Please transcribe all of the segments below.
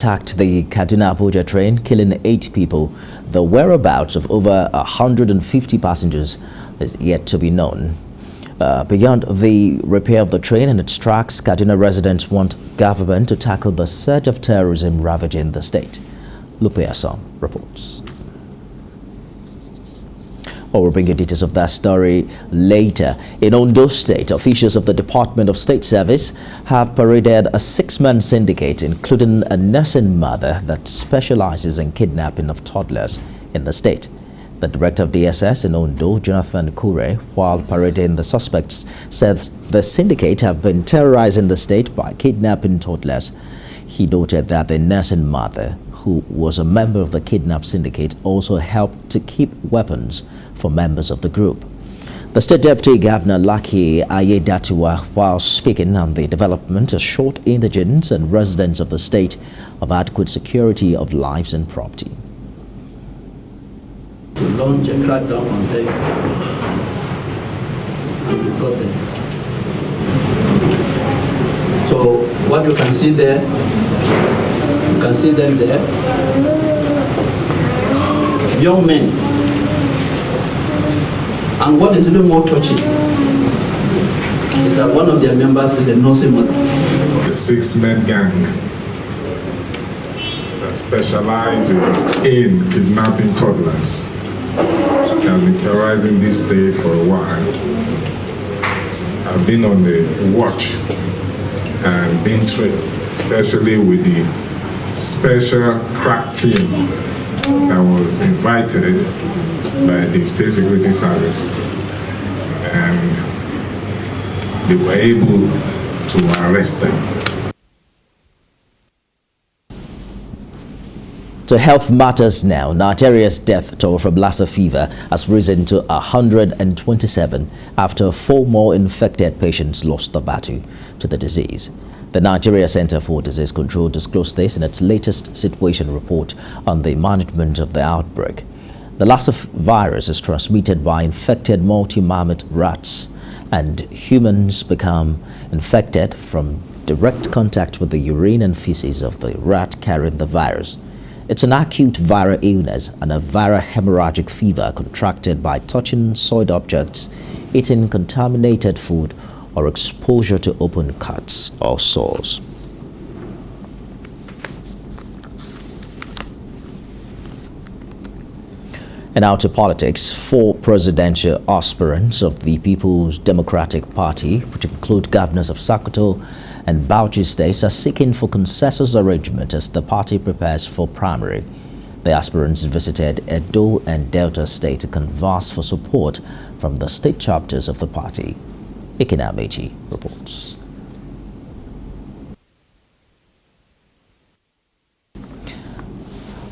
Attacked the Kaduna-Abuja train, killing 8 people. The whereabouts of over 150 passengers is yet to be known. Beyond the repair of the train and its tracks, Kaduna residents want government to tackle the surge of terrorism ravaging the state. Lupe Assam reports. We'll bring you details of that story later. In Ondo State, officials of the Department of State Service have paraded a 6-man syndicate, including a nursing mother that specializes in kidnapping of toddlers in the state. The director of DSS in Ondo, Jonathan Kure, while parading the suspects, says the syndicate have been terrorizing the state by kidnapping toddlers. He noted that the nursing mother, who was a member of the kidnap syndicate, also helped to keep weapons for members of the group. The State Deputy Governor Lucky Ayedatiwa, while speaking on the development, assured indigents and residents of the state of adequate security of lives and property. To launch a crackdown on them, and we got them. So what you can see there, you can see them there, young men. And what is even more touching is that one of their members is a nursing mother. The 6-man gang that specializes in kidnapping toddlers has been terrorizing this state for a while. I've been on the watch and been trained, especially with the special crack team that was invited by the State Security Service, and they were able to arrest them. To health matters now, Nigeria's death toll from Lassa fever has risen to 127 after 4 more infected patients lost the battle to the disease. The Nigeria Center for Disease Control disclosed this in its latest situation report on the management of the outbreak. The Lassa virus is transmitted by infected multi-mammoth rats, and humans become infected from direct contact with the urine and feces of the rat carrying the virus. It's an acute viral illness and a viral hemorrhagic fever contracted by touching soiled objects, eating contaminated food, or exposure to open cuts or sores. And now to politics. 4 presidential aspirants of the People's Democratic Party, which include governors of Sokoto and Bauchi states, are seeking for consensus arrangement as the party prepares for primary. The aspirants visited Edo and Delta State to converse for support from the state chapters of the party. Ikena Mechi reports.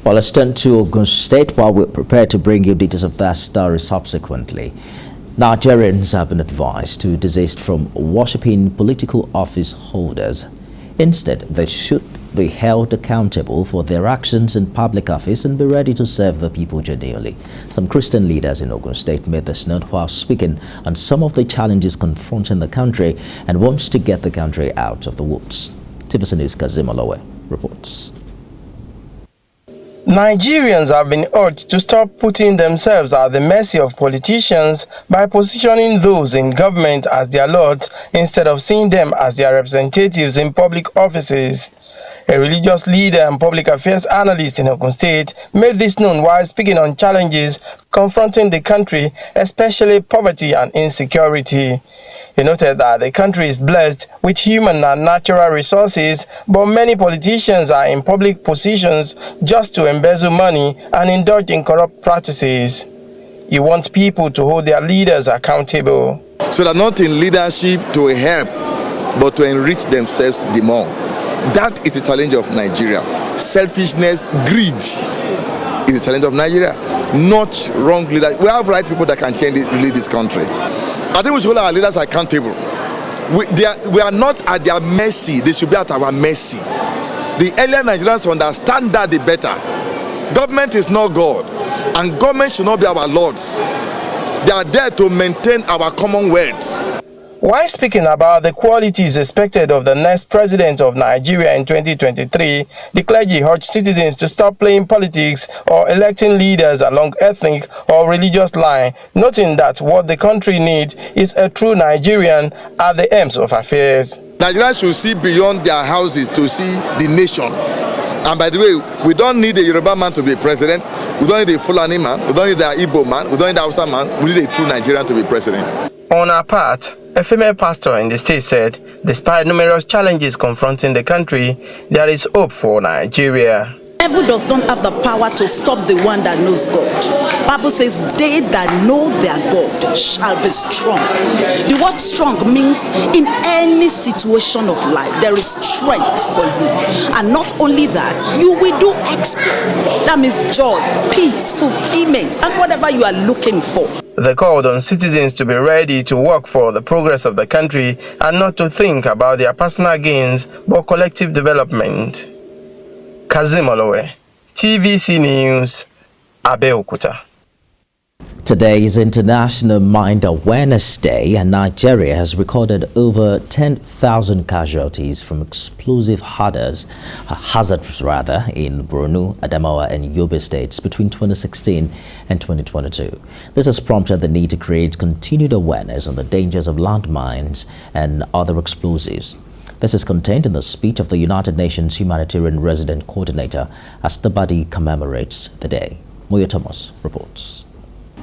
Well, let's turn to Ogun State while we're prepared to bring you details of that story subsequently. Nigerians have been advised to desist from worshipping political office holders. Instead, they should be held accountable for their actions in public office and be ready to serve the people genuinely. Some Christian leaders in Ogun State made this note while speaking on some of the challenges confronting the country and wants to get the country out of the woods. TVC News' Kazim Olowe reports. Nigerians have been urged to stop putting themselves at the mercy of politicians by positioning those in government as their lords instead of seeing them as their representatives in public offices. A religious leader and public affairs analyst in Ogun State made this known while speaking on challenges confronting the country, especially poverty and insecurity. He noted that the country is blessed with human and natural resources, but many politicians are in public positions just to embezzle money and indulge in corrupt practices. He wants people to hold their leaders accountable. So they're not in leadership to help, but to enrich themselves the more. That is the challenge of Nigeria. Selfishness, greed is the challenge of Nigeria. Not wrong leaders. We have right people that can lead this country. I think we should hold our leaders accountable. We are not at their mercy. They should be at our mercy. The earlier Nigerians understand that, the better. Government is not God, and government should not be our lords. They are there to maintain our commonwealth. While speaking about the qualities expected of the next president of Nigeria in 2023, the clergy urged citizens to stop playing politics or electing leaders along ethnic or religious lines, noting that what the country needs is a true Nigerian at the ends of affairs. Nigerians should see beyond their houses to see the nation. And by the way, we don't need a Yoruba man to be president. We don't need a Fulani man. We don't need an Igbo man. We don't need a Hausa man. We need a true Nigerian to be president. On her part, a female pastor in the state said, despite numerous challenges confronting the country, there is hope for Nigeria. The devil does not have the power to stop the one that knows God. Bible says, they that know their God shall be strong. The word strong means in any situation of life, there is strength for you. And not only that, you will do exploits. That means joy, peace, fulfillment, and whatever you are looking for. They called on citizens to be ready to work for the progress of the country and not to think about their personal gains but collective development. Kazim Olowe, TVC News, Abeokuta. Today is International Mind Awareness Day, and Nigeria has recorded over 10,000 casualties from explosive hazards in Borno, Adamawa and Yobe states between 2016 and 2022. This has prompted the need to create continued awareness on the dangers of landmines and other explosives. This is contained in the speech of the United Nations Humanitarian Resident Coordinator as the body commemorates the day. Moya Thomas reports.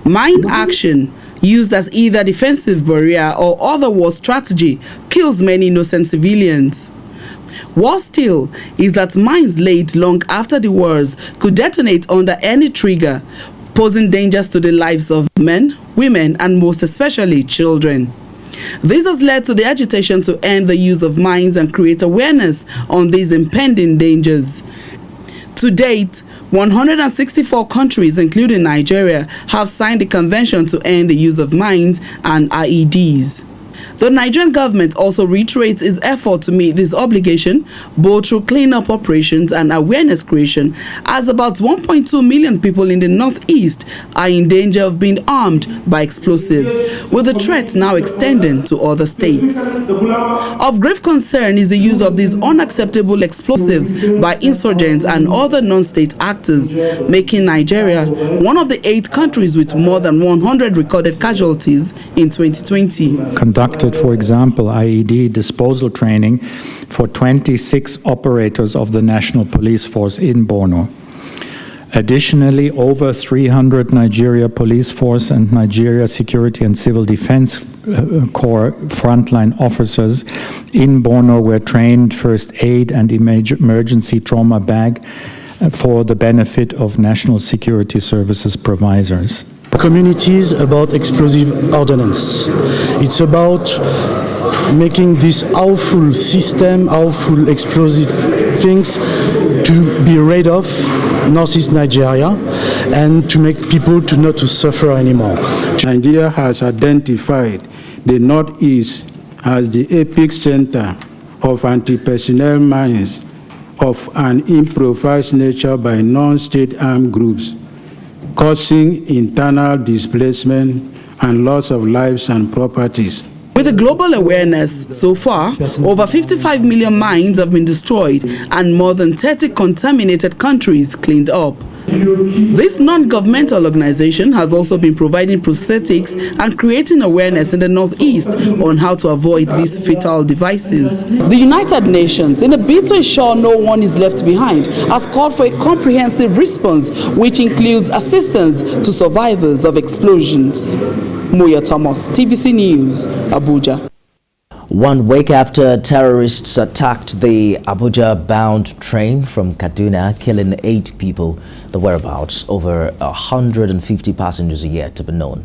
Mine action, used as either defensive barrier or other war strategy, kills many innocent civilians. Worse still is that mines laid long after the wars could detonate under any trigger, posing dangers to the lives of men, women, and most especially children. This has led to the agitation to end the use of mines and create awareness on these impending dangers. To date, 164 countries, including Nigeria, have signed the convention to end the use of mines and IEDs. The Nigerian government also reiterates its effort to meet this obligation, both through cleanup operations and awareness creation, as about 1.2 million people in the northeast are in danger of being armed by explosives, with the threat now extending to other states. Of grave concern is the use of these unacceptable explosives by insurgents and other non-state actors, making Nigeria one of the 8 countries with more than 100 recorded casualties in 2020. Conducted, for example, IED disposal training for 26 operators of the National Police Force in Borno. Additionally, over 300 Nigeria Police Force and Nigeria Security and Civil Defense Corps frontline officers in Borno were trained first aid and emergency trauma bag for the benefit of National Security Services providers. Communities about explosive ordnance. It's about making this awful system, awful explosive things to be rid of northeast Nigeria and to make people to not to suffer anymore. Nigeria has identified the northeast as the epicenter of anti-personnel mines of an improvised nature by non-state armed groups, causing internal displacement and loss of lives and properties. With the global awareness, so far, over 55 million mines have been destroyed and more than 30 contaminated countries cleaned up. This non-governmental organization has also been providing prosthetics and creating awareness in the Northeast on how to avoid these fatal devices. The United Nations, in a bid to ensure no one is left behind, has called for a comprehensive response which includes assistance to survivors of explosions. Moya Thomas, TVC News, Abuja. 1 week after terrorists attacked the Abuja-bound train from Kaduna, killing 8 people, the whereabouts over 150 passengers are yet to be known.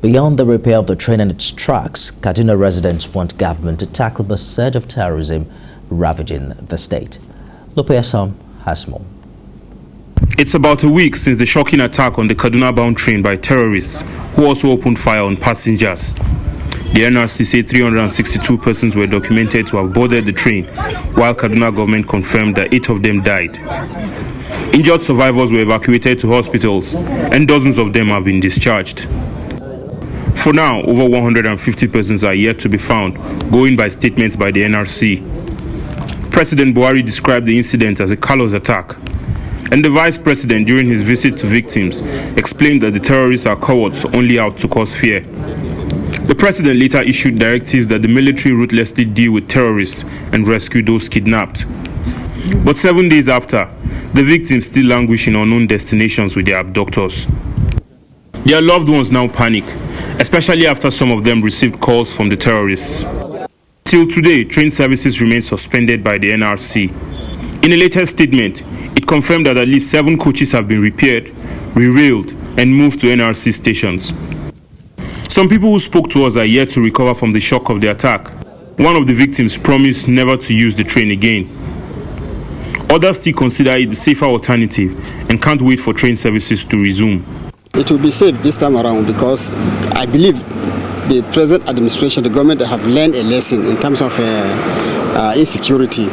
Beyond the repair of the train and its tracks, Kaduna residents want government to tackle the surge of terrorism ravaging the state. Lope Assam has more. It's about a week since the shocking attack on the Kaduna-bound train by terrorists who also opened fire on passengers. The NRC said 362 persons were documented to have boarded the train, while Kaduna government confirmed that 8 of them died. Injured survivors were evacuated to hospitals, and dozens of them have been discharged. For now, over 150 persons are yet to be found, going by statements by the NRC. President Buhari described the incident as a callous attack. And the vice president, during his visit to victims, explained that the terrorists are cowards only out to cause fear. The president later issued directives that the military ruthlessly deal with terrorists and rescue those kidnapped. But 7 days after, the victims still languish in unknown destinations with their abductors. Their loved ones now panic, especially after some of them received calls from the terrorists. Till today, train services remain suspended by the NRC. In a latest statement, it confirmed that at least 7 coaches have been repaired, re-railed, and moved to NRC stations. Some people who spoke to us are yet to recover from the shock of the attack. One of the victims promised never to use the train again. Others still consider it the safer alternative and can't wait for train services to resume. It will be safe this time around because I believe the present administration, the government, have learned a lesson in terms of insecurity.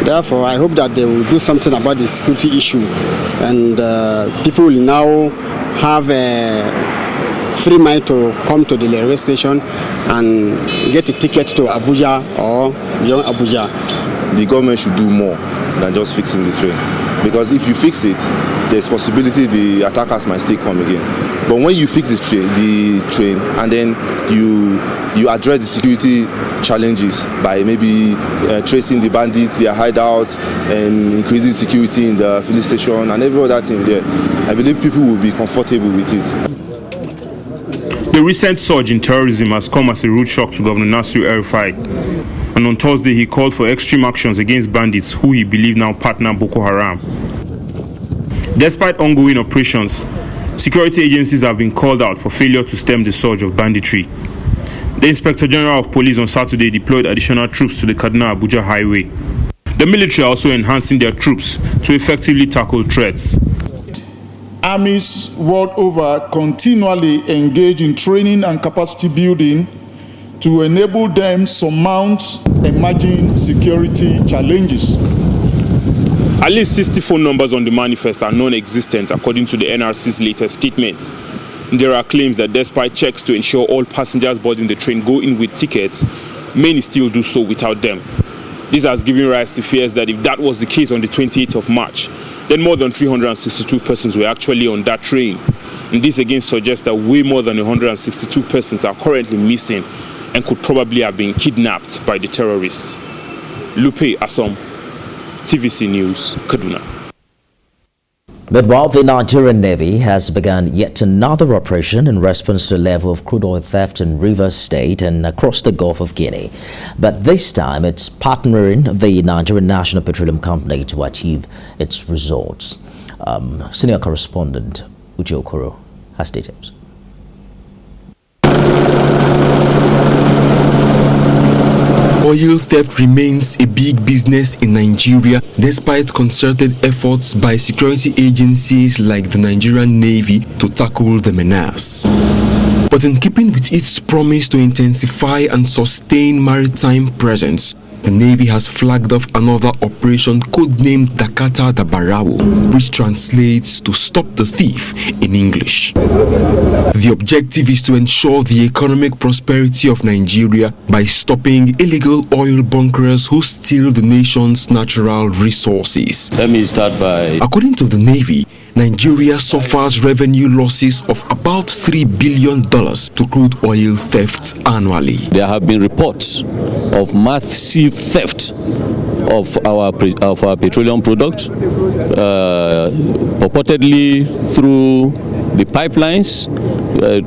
Therefore, I hope that they will do something about the security issue, and people will now have a free mind to come to the railway station and get a ticket to Abuja or beyond Abuja. The government should do more than just fixing the train, because if you fix it, there's possibility the attackers might still come again. But when you fix the train and then you address the security challenges by maybe tracing the bandits, their hideouts, and increasing security in the filling station and every other thing there, I believe people will be comfortable with it. The recent surge in terrorism has come as a rude shock to Governor Nasir El-Rufai. And on Thursday, he called for extreme actions against bandits who he believed now partner Boko Haram. Despite ongoing operations, security agencies have been called out for failure to stem the surge of banditry. The Inspector General of Police on Saturday deployed additional troops to the Kaduna-Abuja highway. The military are also enhancing their troops to effectively tackle threats. Armies world over continually engage in training and capacity building to enable them surmount emerging security challenges. At least 60 phone numbers on the manifest are non-existent, according to the NRC's latest statements. There are claims that despite checks to ensure all passengers boarding the train go in with tickets, many still do so without them. This has given rise to fears that if that was the case on the 28th of March, then more than 362 persons were actually on that train. And this again suggests that way more than 162 persons are currently missing and could probably have been kidnapped by the terrorists. Lupe Asom, TVC News, Kaduna. Meanwhile, the Nigerian Navy has begun yet another operation in response to the level of crude oil theft in Rivers State and across the Gulf of Guinea. But this time, it's partnering the Nigerian National Petroleum Company to achieve its results. Senior correspondent Uche Okoro has details. Oil theft remains a big business in Nigeria despite concerted efforts by security agencies like the Nigerian Navy to tackle the menace. But in keeping with its promise to intensify and sustain maritime presence, the Navy has flagged off another operation codenamed Dakata Dabarawo, which translates to Stop the Thief in English. The objective is to ensure the economic prosperity of Nigeria by stopping illegal oil bunkers who steal the nation's natural resources. Let me start by... According to the Navy, Nigeria suffers revenue losses of about $3 billion to crude oil thefts annually. There have been reports of massive theft of our petroleum products, purportedly through the pipelines,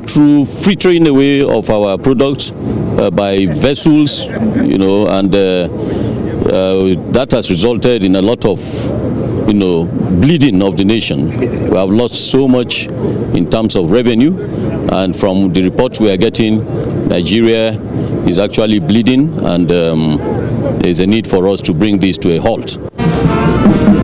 through filtering away of our products by vessels, and that has resulted in a lot of bleeding of the nation. We have lost so much in terms of revenue, and from the reports we are getting, Nigeria is actually bleeding, and there is a need for us to bring this to a halt.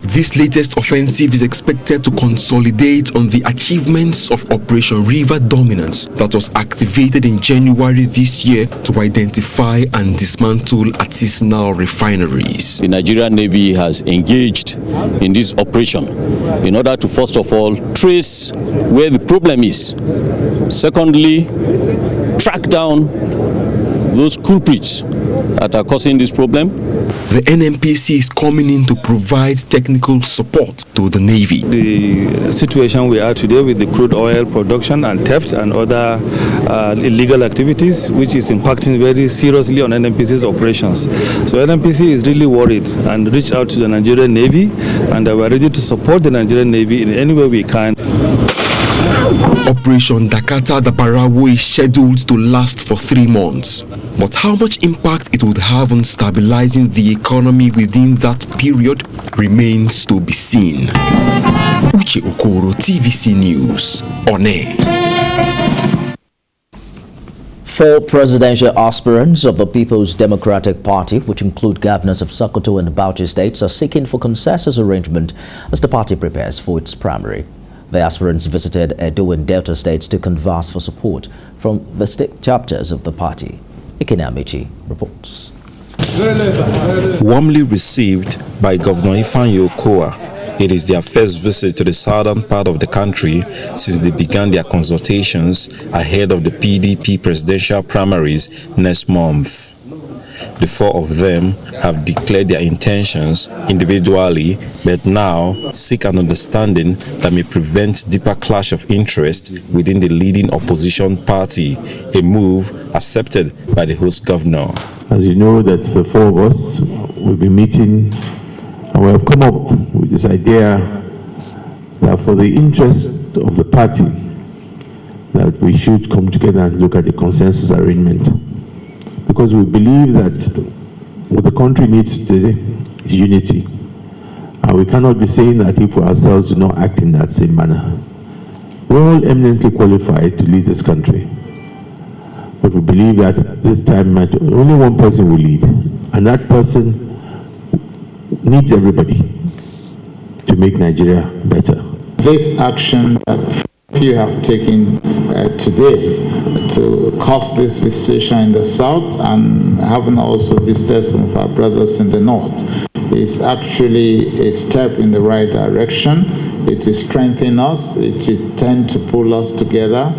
This latest offensive is expected to consolidate on the achievements of Operation River Dominance that was activated in January this year to identify and dismantle artisanal refineries. The Nigerian Navy has engaged in this operation in order to first of all trace where the problem is. Secondly, track down those culprits that are causing this problem. The NNPC is coming in to provide technical support to the Navy. The situation we are today with the crude oil production and theft and other illegal activities, which is impacting very seriously on NNPC's operations. So NNPC is really worried and reached out to the Nigerian Navy, and we are ready to support the Nigerian Navy in any way we can. Operation Dakata Dabarawo is scheduled to last for 3 months. But how much impact it would have on stabilizing the economy within that period remains to be seen. Uche Okoro, TVC News, on air. 4 presidential aspirants of the People's Democratic Party, which include governors of Sokoto and Bauchi states, are seeking for consensus arrangement as the party prepares for its primary. The aspirants visited Edo and Delta states to converse for support from the state chapters of the party. Ikenamichi reports. Warmly received by Governor Ifeanyi Okowa, it is their first visit to the southern part of the country since they began their consultations ahead of the PDP presidential primaries next month. The 4 of them have declared their intentions individually, but now seek an understanding that may prevent deeper clash of interest within the leading opposition party, a move accepted by the host governor. As you know, that the 4 of us will be meeting, and we have come up with this idea that for the interest of the party, that we should come together and look at the consensus arrangement. Because we believe that what the country needs today is unity. And we cannot be saying that if we ourselves do not act in that same manner. We're all eminently qualified to lead this country. But we believe that at this time, only one person will lead. And that person needs everybody to make Nigeria better. This action that you have taken today to cause this visitation in the south and having also visited some of our brothers in the north is actually a step in the right direction. It will strengthen us, it will tend to pull us together.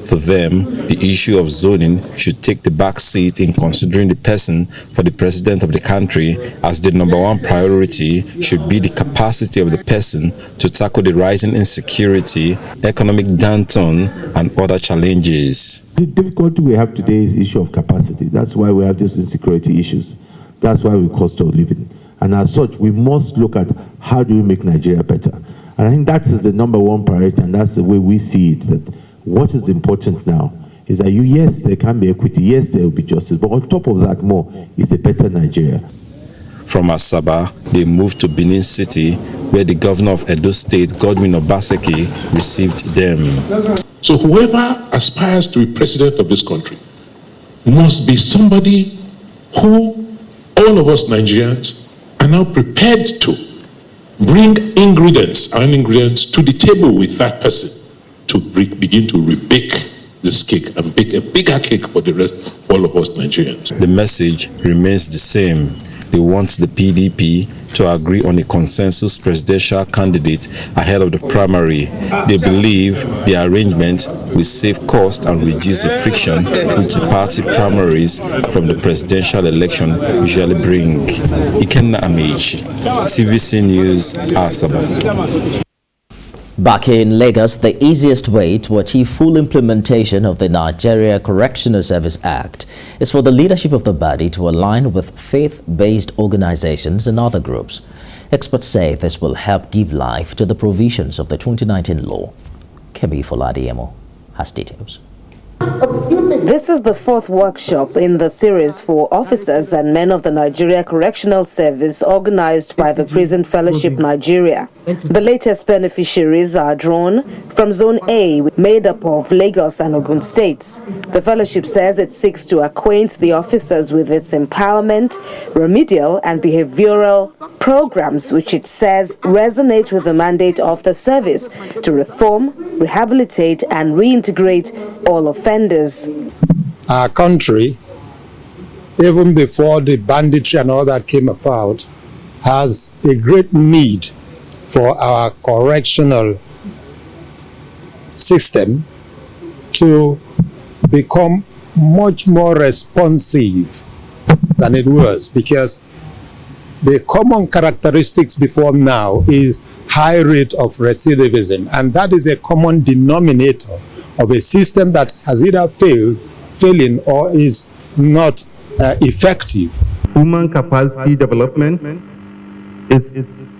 For them, the issue of zoning should take the back seat in considering the person for the president of the country, as the #1 priority should be the capacity of the person to tackle the rising insecurity, economic downturn, and other challenges. The difficulty we have today is the issue of capacity. That's why we have these insecurity issues. That's why we cost of living. And as such, we must look at how do we make Nigeria better. And I think that is the #1 priority, and that's the way we see it. That what is important now is that yes, there can be equity, yes, there will be justice, but on top of that more is a better Nigeria. From Asaba, they moved to Benin City, where the governor of Edo State, Godwin Obaseki, received them. So whoever aspires to be president of this country must be somebody who all of us Nigerians are now prepared to bring ingredients to the table with that person to begin to rebake this cake and bake a bigger cake for the rest of all of us Nigerians. The message remains the same. They want the PDP to agree on a consensus presidential candidate ahead of the primary. They believe the arrangement will save cost and reduce the friction which the party primaries from the presidential election usually bring. Ikenna Amici, TVC News, Asaba. Back in Lagos, the easiest way to achieve full implementation of the Nigeria Correctional Service Act is for the leadership of the body to align with faith-based organizations and other groups. Experts say this will help give life to the provisions of the 2019 law. Kemi Foladiemo has details. This is the fourth workshop in the series for officers and men of the Nigeria Correctional Service organized by the Prison Fellowship Nigeria. The latest beneficiaries are drawn from Zone A, made up of Lagos and Ogun states. The fellowship says it seeks to acquaint the officers with its empowerment, remedial and behavioral programs, which it says resonate with the mandate of the service to reform, rehabilitate and reintegrate all offenders. Our country, even before the banditry and all that came about, has a great need for our correctional system to become much more responsive than it was, because the common characteristics before now is high rate of recidivism, and that is a common denominator of a system that has either failing or is not effective. Human capacity development is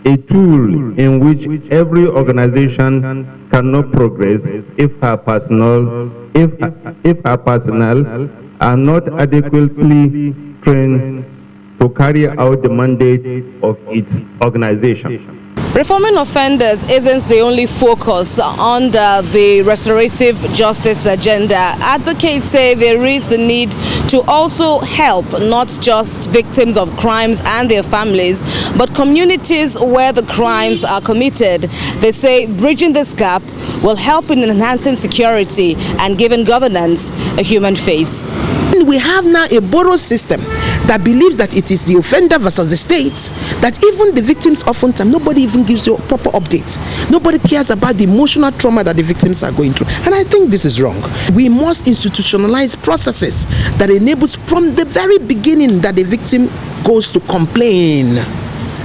a tool in which every organization cannot progress if her personnel are not adequately trained to carry out the mandate of its organization. Reforming offenders isn't the only focus under the restorative justice agenda. Advocates say there is the need to also help not just victims of crimes and their families, but communities where the crimes are committed. They say bridging this gap will help in enhancing security and giving governance a human face. We have now a borough system that believes that it is the offender versus the state, that even the victims oftentimes, nobody even gives you a proper update. Nobody cares about the emotional trauma that the victims are going through. And I think this is wrong. We must institutionalize processes that enables from the very beginning that the victim goes to complain.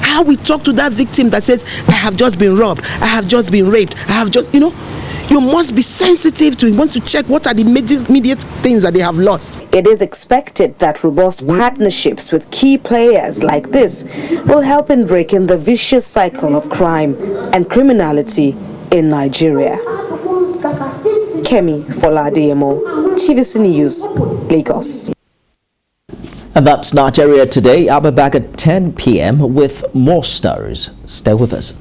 How we talk to that victim that says, I have just been robbed, I have just been raped, I have just, you must be sensitive to it. You want to check what are the immediate things that they have lost. It is expected that robust partnerships with key players like this will help in breaking the vicious cycle of crime and criminality in Nigeria. Kemi Folademo, TVC News, Lagos. And that's Nigeria Today. I'll be back at 10 p.m. with more stories. Stay with us.